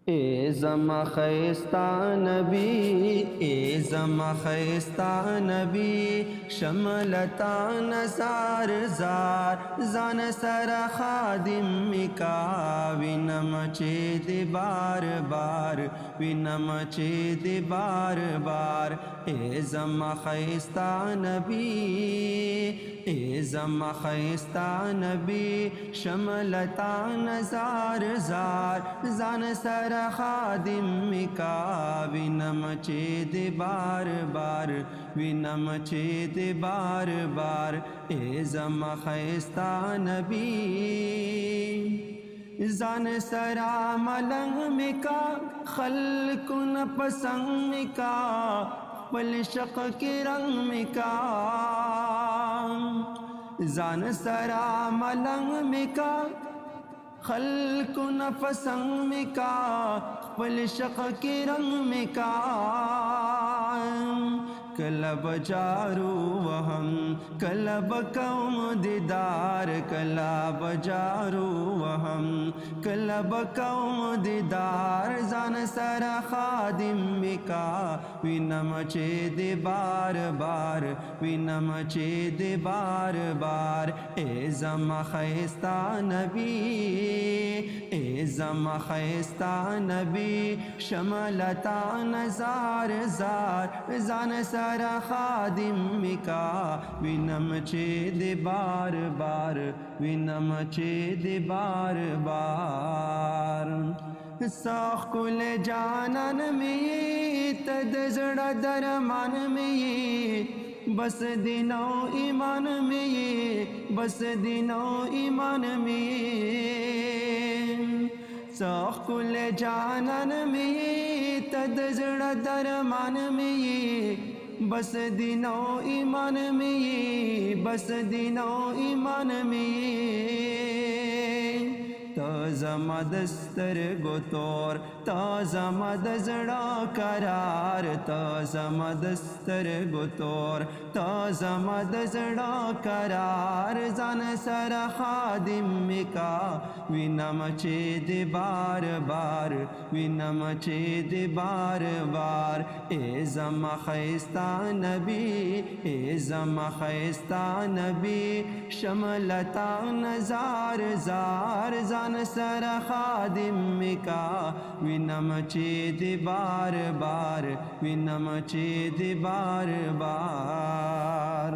ए ज़मा ख़ैस्ता नबी, ए ज़मा ख़ैस्ता नबी, शमलता नसार jar जान सरा खादिम मिका विनम चेद बार बार, विनम चेद बार बार। ए ज़मा ख़ैस्ता नबी, ए ज़मा ख़ैस्ता नबी, शमलता नसार jar जान सरा खादिम मिका विनम चेद बार बार, विनम चेद बार बार। ए ज़मा ख़ैस्ता नबी, जान सरा मलंग मिका खल्क न पसंग मिका पल शक के रंग मिका। जान सरा मलंग मिका खल्क न पसंग मिका पल शक के रंग मिका। कलब जारू वहम कलब कौम दीदार, कलब जारू वहम कलब कौम दीदार। जान सरा खादिम मिका विनम चेद बार बार, विनम चेद बार बार। ए ज़मा ख़ैस्ता नबी, ए ज़मा ख़ैस्ता नबी, शमलता नज़ार ज़ार जान सरा खादिम मिका विनम चेद बार बार, विनम चेद बार बार। साकुल जानन में तद जड़ा दरमान में ये बस दिनो ईमान में ये, बस दिनो ईमान में। साकुल जानन में तद जड़ा दरमान में ये बस दिनो ईमान में ये, बस दिनो ईमान में ये। ताज़ा मदस्तर गोतोर ताज़ा मदजड़ा करार, ताज़ा मदस्तर गोतोर ताज़ा मदजड़ा करार। जान सरा खादिम मिका विनम चेद बार बार, विनम चेद बार बार। ए ज़मा ख़ैस्ता नबी, ए ज़मा ख़ैस्ता नबी, शमलता नज़ार ज़ार जान सरा खादिम मिका विनम चेद बार बार, विनम चेद बार बार।